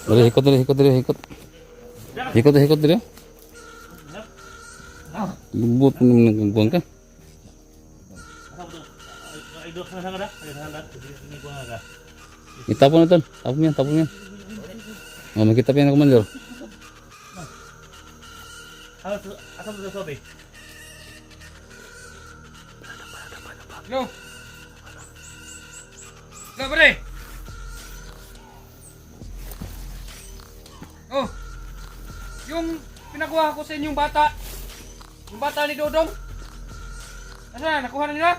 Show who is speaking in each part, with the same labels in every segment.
Speaker 1: Dali, ikot dali, ikot dali, ikot. Ikot dali, ikot dali. Lubot mo naman nagbubuan ka. Itapon na tol, tapon yan, tapon yan. Oh, makita pa yan ako man, Lord.
Speaker 2: Asal sudah sobe?
Speaker 3: Lo. Lo, pre. Oh. Yung pinakuha ko sa inyong bata. Yung bata ni Dodong. Nasaan? Nakuha na nila?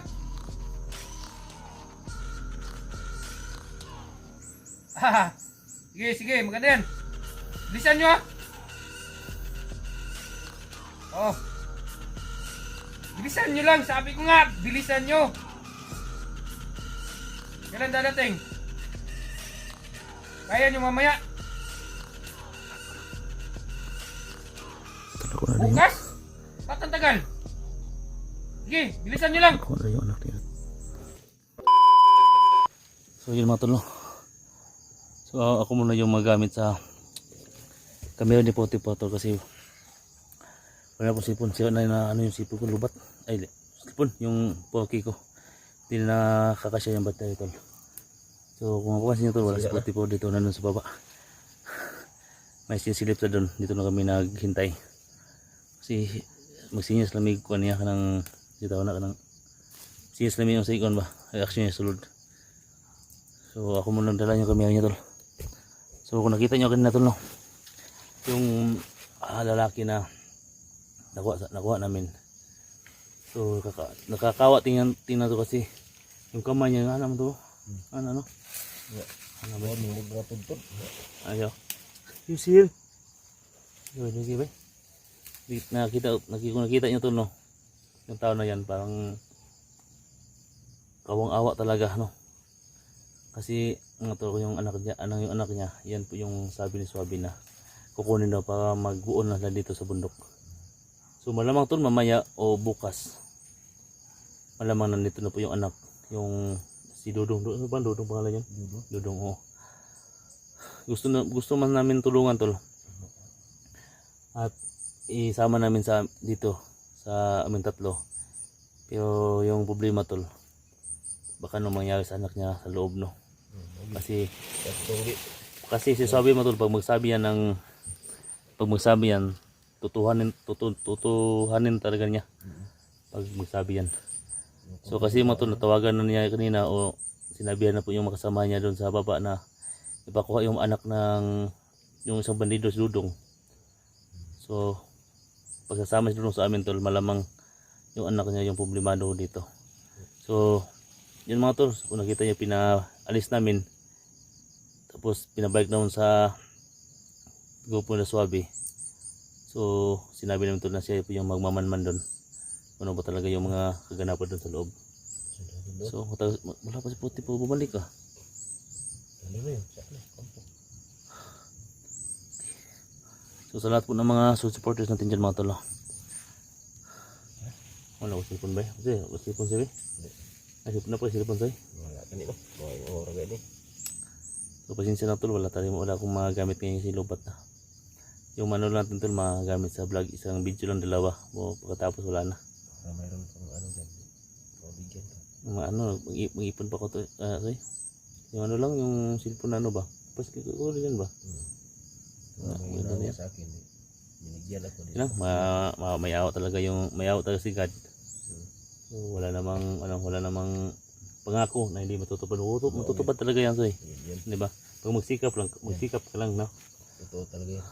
Speaker 3: Haha. Sige, sige. Maganda yan. Bilisan nyo, ha? Oh. Bilisan nyo lang. Sabi ko nga, bilisan nyo. Kailan dadating? Kaya nyo mamaya. Bukas? Ba't ang tagal? Sige, bilisan nyo lang.
Speaker 1: So yun mga tol, no? So ako muna yung magamit sa camera ni Poti po tol, kasi wala po sipon siya na ano yung sipon ko lubat. Ay sipon yung poki ko. Hindi na kakasya yung battery tol. So kung mapapansin nyo tol, wala si Poti po dito, nandun sa baba. May silip sa doon. Dito na kami naghintay. Kasi magsinyas lamig ko niya ka ng dito na ka ng sinyas lamig yung sa ikon ba. Reaction niya sulod. So ako muna dala yung camera niya tol. So kung nakita nyo kanina tol, no, yung lalaki na nakuha namin. So nakakawa tingnan to kasi yung kamay niya, ano to? Ano? Ano ba? Ayaw. Yung seal. Yun, lagi ba? Nakita nyo to, no? Yung tao na yan, parang kawang-awa talaga, no? Kasi yung anak niya, yan po yung sabi ni Swaby na kukunin daw para magbuon na dito sa bundok. So malamang to mamaya o bukas, malamang nandito na po yung anak, yung si Dudong. Ano ba Dudong pangalan yan? Dudong, oh. Gusto man namin tulungan tol, at isama namin sa dito sa aming tatlo. Pero yung problema tol, baka nung mangyari sa anak niya sa loob, no? Kasi si Swaby mo tol, pag magsabi yan tutuhanin talaga niya pag magsabi yan. So kasi mo tol, natawagan na niya kanina o sinabihan na po yung makasama niya doon sa baba na ipakuha yung anak ng yung isang bandido si Dudong. So pagsasama si Dudong sa amin tol, malamang yung anak niya yung problemado dito. So yun mga tol, kung nakita niyo pinaalis namin, tapos pinabalik naman sa grupo na Swaby. So sinabi namin tol na siya po yung magmamanman doon, ano ba talaga yung mga kaganapan doon sa loob. So wala pa si Puti po, bumalik ka. So sa lahat po ng mga supporters natin dyan mga tol, wala ko cellphone ba? Kasi wala cellphone siya. Ay, na po cellphone siya.
Speaker 2: Wala kanito. Wala gani.
Speaker 1: So pasensya na tol, wala akong magamit ngayon si lobat na. Yung manual natin tol magamit sa vlog, isang video lang, dalawa. O pagkatapos wala na.
Speaker 2: Mayroon pang ano dyan. Pabigyan ka.
Speaker 1: Mag-ipon pa ko to. Sorry. Yung ano lang, yung cellphone na ano ba? Pas ko rin yan ba?
Speaker 2: Ganda na yan sa akin. Binigyan ako dito.
Speaker 1: May awa talaga si God. So wala namang pangako na hindi matutupad. Matutupad talaga yan, soy. Di ba? Pag magsikap ka lang, no?
Speaker 2: Totoo talaga yan.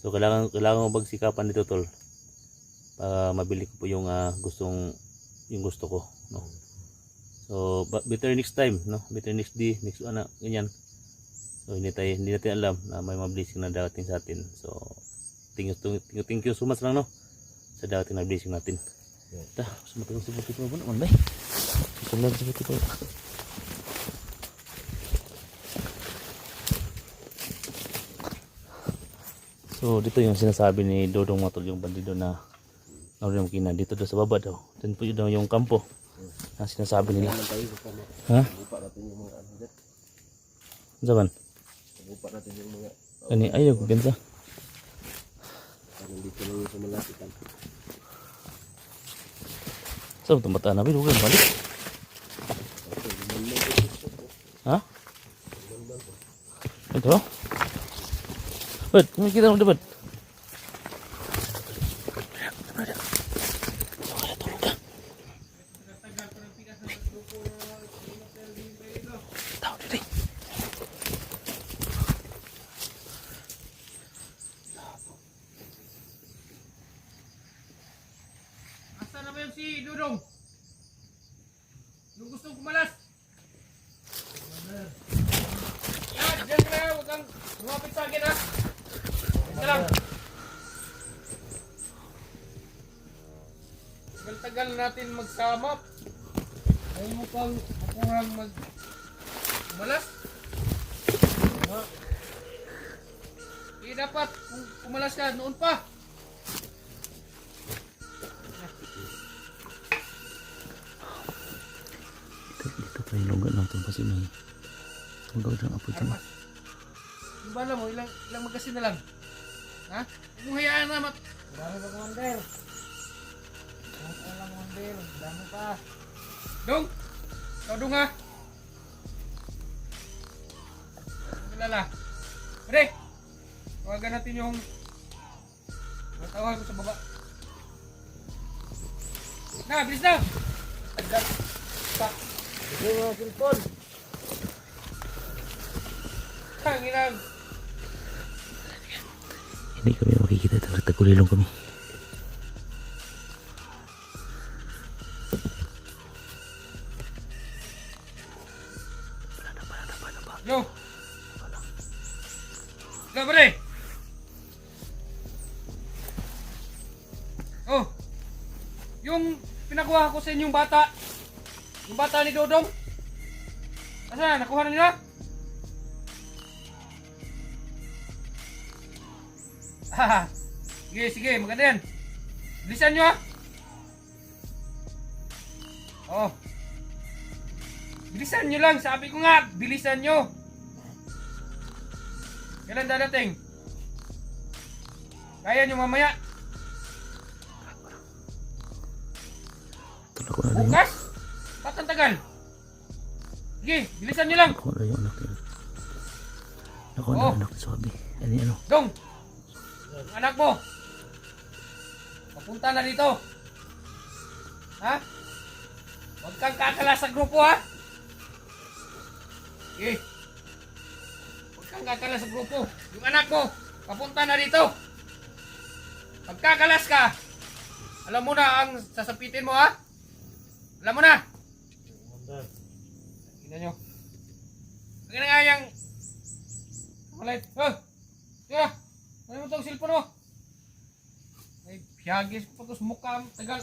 Speaker 1: So kailangan mo magsikapan dito tol, para mabili ko po yung gusto ko, no? So better next time, no? Better next day, next ganyan. So hindi natin alam na may mga blessing na darating sa atin. So thank you so much lang, no, sa darating na blessing natin. Dah, sumatang si Puti ko naman bay. Susunod si Puti ko. So dito yung sinasabi ni Dodong Matol, yung bandido na Ano yung kina dito daw sa baba daw. Then po yun daw yung kampo. Na sinasabi nila.
Speaker 2: Naman tayo sa
Speaker 1: Ha?
Speaker 2: Bupa natin yung mga ano dyan.
Speaker 1: Zaman?
Speaker 2: Bupa natin yung mga
Speaker 1: Ani ayaw gansa.
Speaker 2: parang dito lang yung sa malapitan.
Speaker 1: Sa tumata na bin huwag balik. Ha? Ito? Bet, may kita mo dapat. Tahu diri.
Speaker 3: Asa na ba yung si Dudong? Yung gustong kumalas? Yan, dyan ka na. Huwag kang lumapit sa akin ha. Isa lang. Tagal-tagal natin magsama. Ayaw mo pang makuhang kumalas? Ha? Hindi dapat kung kumalas ka noon pa.
Speaker 1: Dito pa yung lugar ng tumpasin ng lugar ng apo dyan.
Speaker 3: Yung bala mo, ilang magasin na lang. Ha? Huwag mong hayaan na Dami pa, Commander. Wala, Commander. Dami pa. Dong! Ikaw, Dong, ha? Kilala. Pwede! Tawagan natin yung tawag ko sa baba. Na, bilis na! Agad. Tak. Ito yung mga cellphone. Tanginang.
Speaker 1: Hindi kami makikita. Tagulilong kami.
Speaker 3: Yo! Go, pare! Oh! Yung pinakuha ko sa inyong bata. Yung bata ni Dodong. Asa? Nakuha na nila? Haha. Sige, sige. Maganda yan. Bilisan nyo ha. Oh. Bilisan nyo lang. Sabi ko nga. Bilisan nyo. Kailan dadating? Kaya nyo mamaya?
Speaker 1: Tulak ko na rin.
Speaker 3: Bukas? Ba't ang tagal? Sige, bilisan nyo lang.
Speaker 1: Ako na yung anak niya. Ako na
Speaker 3: Oh.
Speaker 1: anak ni Swabi. Ano?
Speaker 3: Dong! Ang anak mo! Papunta na dito! Ha? Huwag kang kakalas sa grupo ha! Sige! Huwag kang kakalas sa grupo! Yung anak mo! Papunta na dito! Pagkakalas ka! Alam mo na ang sasapitin mo ha? Alam mo na! Tingnan nyo! Huwag na nga yung malit! Oh! Tira! Ano mo itong cellphone mo? Ay, piyagis ko pa ito sa mukha. Tagal.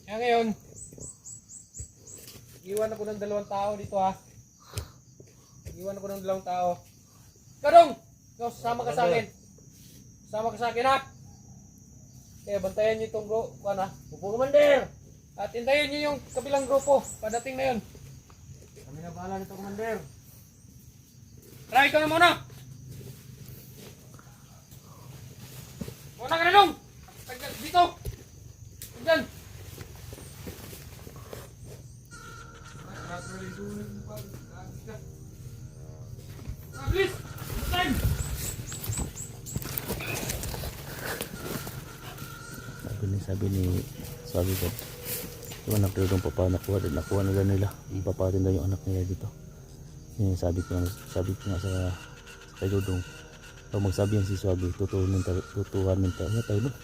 Speaker 3: Kaya ngayon, iwan ako ng 2 tao dito ha. Iwan ako ng 2 tao. Karong! Ikaw, sasama ka sa akin. Sasama ka sa akin ha. Kaya bantayan nyo itong grupo. Ano? Upo, Commander! At hintayin nyo yung kabilang grupo. Padating na yun. Kami na bahala nito, Commander. Try ka na muna! Muna ka na lang! Dito! Diyan! Please! Time!
Speaker 1: Sabi ni Swabi ko. Yung anak nila papa nakuha na nila. Papatin daw yung anak nila dito. Yung sabi ko nga sa kay Dodong. Pag magsabi yan si Swabi, tutuhanin tayo. Ano tayo doon?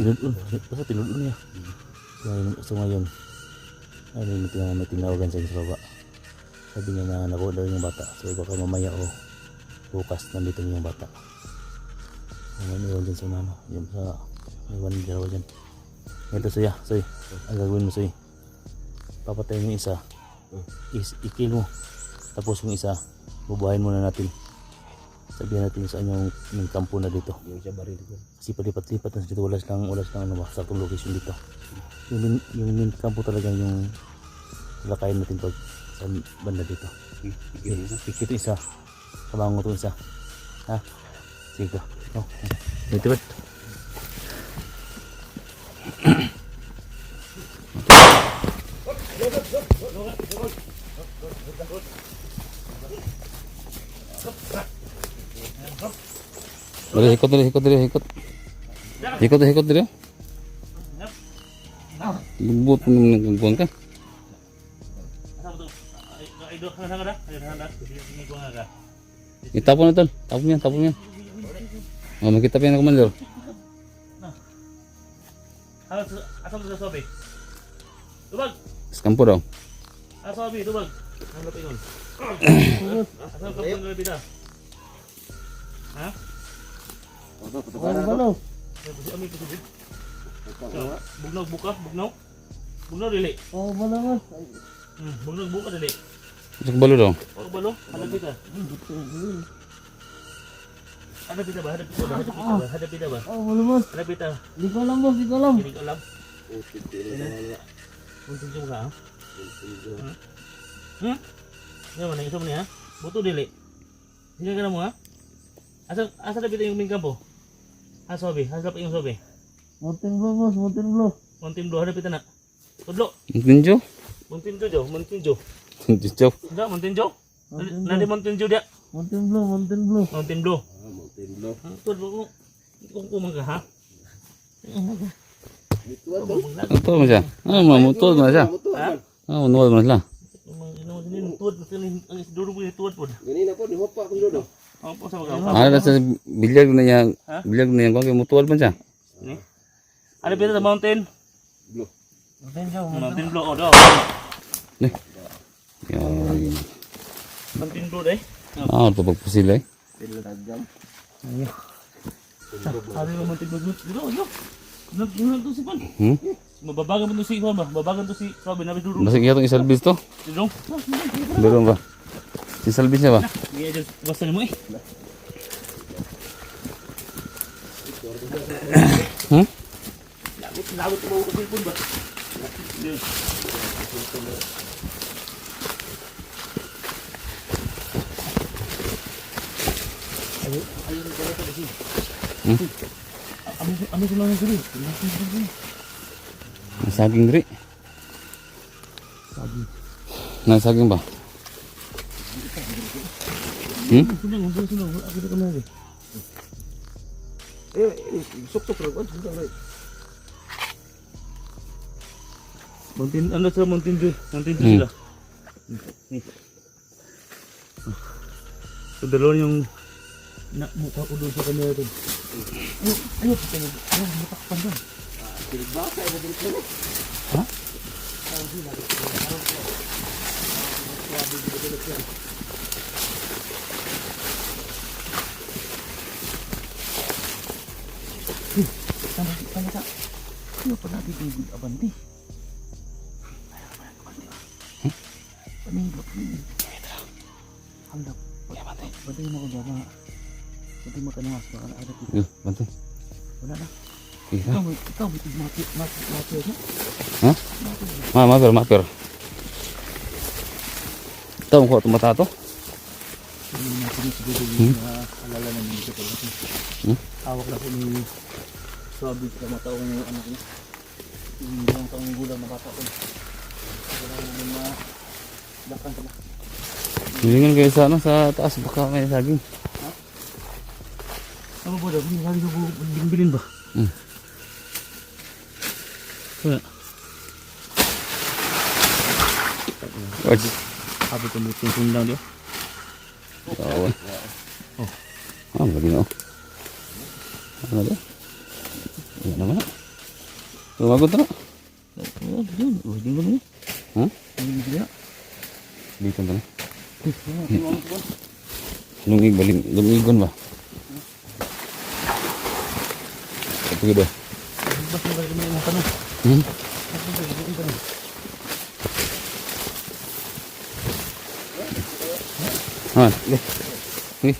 Speaker 1: Tinudun. Basta tinudun niya. So ngayon, may tinawagan sa baba. Sabi niya na nakuha daw yung bata. So baka mamaya o bukas nandito yung bata. Ngayon iwan dyan sa mano. Yung sa iwan yung dalawa dyan. Ito Soy. Ang gagawin mo Soy. Papatayin yung isa. i-kill mo. Tapos yung isa, bubuhayin muna natin. Sabihan natin sa yung kampo na dito.
Speaker 2: Yung siya baril ko.
Speaker 1: Kasi palipat-lipat na dito, wala silang ano ba, saktong location dito. Yung main kampo talaga yung lakayin natin pag sa banda dito. Pikit isa. Kabango to isa. Ha? Sige ko. Oh. Dito ba? Dali, ikot dali, ikot dali, ikot. Ikot dali. Lubot mo nagagawang ka. Itapon na tol, tapon yan. Oh, makita pa yan ako man lor.
Speaker 3: Asam sa sobe. Tubag.
Speaker 1: Skampo daw.
Speaker 3: Asabi, tubag. Ano pa yun? Asam ka pang gabi na. Ha?
Speaker 2: Ano?
Speaker 3: Bugnaw buka, bugnaw. Bugnaw dili.
Speaker 2: Oh, malaman.
Speaker 3: Bugnaw buka dili.
Speaker 1: Sa balo daw.
Speaker 3: O balo, hanap kita. Hanap kita ba? Hanap kita ba?
Speaker 2: Oh, malaman.
Speaker 3: Hanap kita.
Speaker 2: Di ko alam boss, di ko alam.
Speaker 3: Hindi ko alam. Kunting ka ha? Nga man, isa mo niya ha? Buto dili. Hindi ka na mo ha? Asa na yung mingkam po? Sobe, asa pa yung sobe?
Speaker 2: Mountain blue boss, mountain blue.
Speaker 3: Mountain Blue, hanap kita na. Tudlo.
Speaker 1: Tinjo.
Speaker 3: Mountain Joe, Mountain Joe.
Speaker 1: Tinjo.
Speaker 3: Enggak, Mountain Joe. Nanti Mountain Joe dia.
Speaker 2: Mountain blue, mountain blue.
Speaker 3: Mountain Blue.
Speaker 2: Mountain blue.
Speaker 3: Tudlo. Kung ka ha?
Speaker 1: Motor mo siya. Ah, motor mo na siya.
Speaker 3: Ha?
Speaker 1: Ah, unuwal mo na sila.
Speaker 2: Ganina po, di mo pa kung dodo.
Speaker 3: Apa sa
Speaker 1: Ah, nasa bilyag na niya. Bilyag na niya. Kung mutuwal man siya.
Speaker 3: Ini. Ada beda sa Mountain.
Speaker 2: Blue.
Speaker 3: Mountain Blue. Oh, dah.
Speaker 1: Nih. Yan.
Speaker 3: Mountain Blue deh.
Speaker 1: Ah, ito pagpusil eh.
Speaker 2: Pila tajam.
Speaker 3: Ada yang Mountain Blue. Yo. Nag tu si Pan. Mababagan mo to si Juan ba? Babagan to si Robin na biduro.
Speaker 1: Masig iya itong isalbis to.
Speaker 3: Dudong.
Speaker 1: Durong ba? Si salbis niya ba?
Speaker 3: Iya aja basta mo eh. Labot mo ko cellphone ba? Ayo ko dito kasi. Ano sila na sila?
Speaker 1: Nasaging diri. Nasaging ba?
Speaker 3: Sunang, ako dito na rin.
Speaker 2: Sok-sok lang.
Speaker 3: Mountain, ano sa Mountain Dew? Mountain Dew sila. Nih. So, dalawa yung mukha ko doon sa kanila doon. Ayo, matakpan doon. Ha? Tama sa. Ano pa natin yung abandi? Paninggot ni. Handap. Bantay mo ko ba? Bantay mo ka na mas baka ada kita.
Speaker 1: Yo, bantay.
Speaker 3: Wala na.
Speaker 1: Iya.
Speaker 3: Ikaw bitig mati na.
Speaker 1: Ha? Maper. Tahu kok mata to?
Speaker 3: Hindi na siguro yung alala na nito ko. Hawak na ko ni sabi sa mata ko yung anak niya. Yung dalawang taong gulang na bata ko. Wala naman dakan ka na.
Speaker 1: Hilingan kayo sa ano, sa taas baka may saging.
Speaker 3: Ano ba daw? Hindi lagi ko bilin ba? Wala.
Speaker 1: Waj.
Speaker 3: Sabi ko mo tingin lang dia.
Speaker 1: Oh. Ah, lagi na. Ano ba? Ano naman? Tumagot na.
Speaker 3: Oh, yun. Hindi ko na.
Speaker 1: Ha?
Speaker 3: Hindi ko na.
Speaker 1: Dito na. Lumigon ba? Ito gado.
Speaker 3: Basta ba yung tanong?
Speaker 4: Ah, Uy.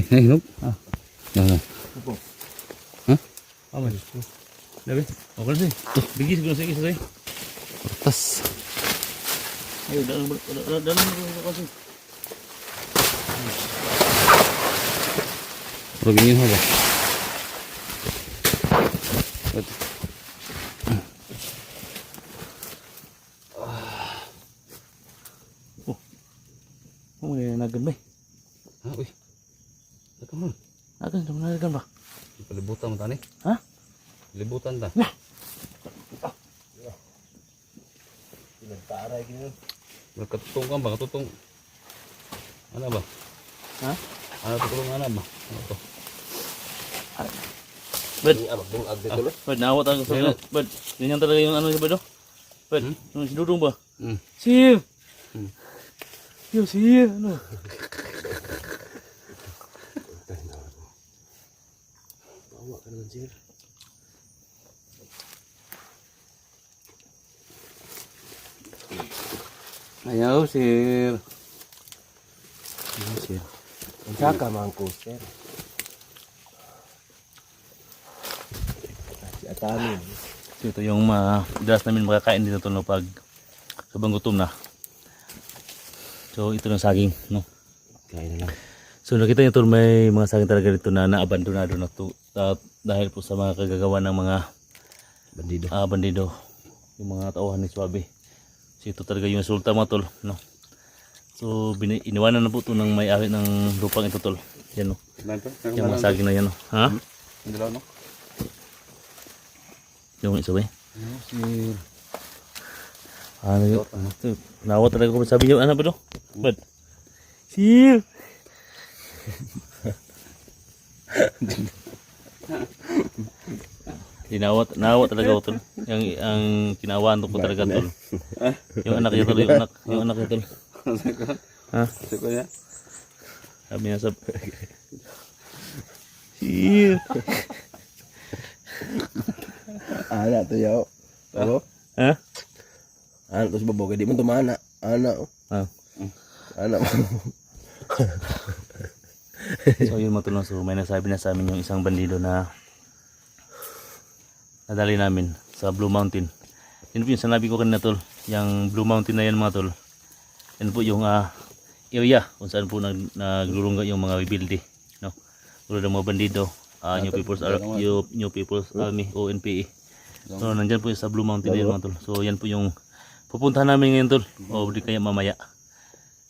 Speaker 4: Hinog.
Speaker 1: Ah.
Speaker 4: Nah.
Speaker 1: Aman. Labi. Okay na siya. Bigis ko na sige sige.
Speaker 4: Tas.
Speaker 1: Ayo dalam kasi.
Speaker 4: Begini apa?
Speaker 1: Oh, may nagan ba?
Speaker 4: Ah, uy. Kamu.
Speaker 1: Nagan ba?
Speaker 4: Pelibutan mo tani.
Speaker 1: Ha?
Speaker 4: Pelibutan ta.
Speaker 2: Pinagtaray gini.
Speaker 4: Katutong ka ba? Katutong. Ano ba?
Speaker 1: Ha?
Speaker 4: Ano tutulong ano ba? Ano to?
Speaker 1: Bed.
Speaker 2: Abang agde tulo.
Speaker 1: Bed, nawat ako sa Bed. Ganyan talaga yung ano niya, Bed, oh. Bed, yung si Dudong ba? Sir! Yo, sir! Ano?
Speaker 2: Bawa ka naman sir.
Speaker 4: Ayaw, sir. Ayaw, sir.
Speaker 2: Ang saka mangko sir. Si Atamin.
Speaker 1: So, ito yung madalas namin makakain dito no, pag sobrang gutom na. So, ito na saging, no?
Speaker 2: Kain na lang.
Speaker 1: So, nakita niyo tol, may mga saging talaga dito na naabandonado na to. Dahil po sa mga kagagawa ng mga
Speaker 2: Bandido.
Speaker 1: bandido. Yung mga tauhan ni Suabe. So, ito talaga yung resulta mga tol, no? So, iniwanan na po ito ng may-ari ng lupang ito tol. Yan, no? Yung mga saging na yan, no? Ha?
Speaker 4: Hindi lang, no?
Speaker 1: Yung isa ba?
Speaker 4: Ayaw, sir.
Speaker 1: Ano yun? Nawa talaga ko sabi niyo, ano ba ito? Bad. Sir! Nawa talaga ko tol. Ang kinawaan ko talaga tol. Yung anak niya tol, yung anak niya tol. Ha?
Speaker 4: Siko niya?
Speaker 1: Sabi niya sab. Sir!
Speaker 2: Ana to yaw. Ano?
Speaker 1: Ha?
Speaker 2: Ana to si Babog. Di mo to mana. Ana.
Speaker 1: Ah.
Speaker 2: Ana.
Speaker 1: So yun mga tol, so may nasabi na sa amin yung isang bandido na nadali namin sa Blue Mountain. Yun po yung sanabi ko kanina tol, yung Blue Mountain na yan mga tol. Yan po yung area kung saan po naglulungga yung mga bibilde, no? Tulad ng mga bandido, New People's Army, ONPE. So nandyan po yung sa Blue Mountain na yan mga tol. So yan po yung pupuntahan namin ngayon tol, o di kaya mamaya.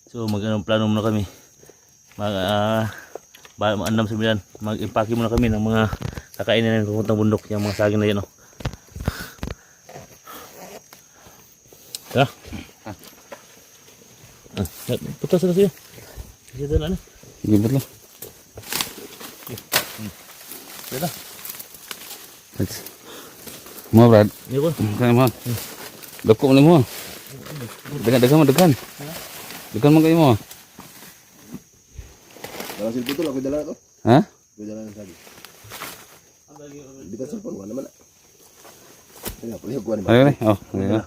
Speaker 1: So plano muna kami. Andam sa bilan, mag-impake muna kami ng mga kakainin namin papuntang bundok, yung mga saging na yan, no? Ha? Putas na siya. Siya dala na.
Speaker 4: Gibot lang.
Speaker 1: Dala.
Speaker 4: Mo, Brad.
Speaker 1: Iya ko.
Speaker 4: Kaya mo. Dako mo mo. Degan mo, degan. Degan mo kayo mo.
Speaker 2: Dalam silpo to. Ako dala to.
Speaker 4: Ha?
Speaker 2: Ako dala ng sabi. Di ka cellphone. Wala naman na. Kaya pala yung kuha ni
Speaker 4: Ayo nih. Oh, ayo.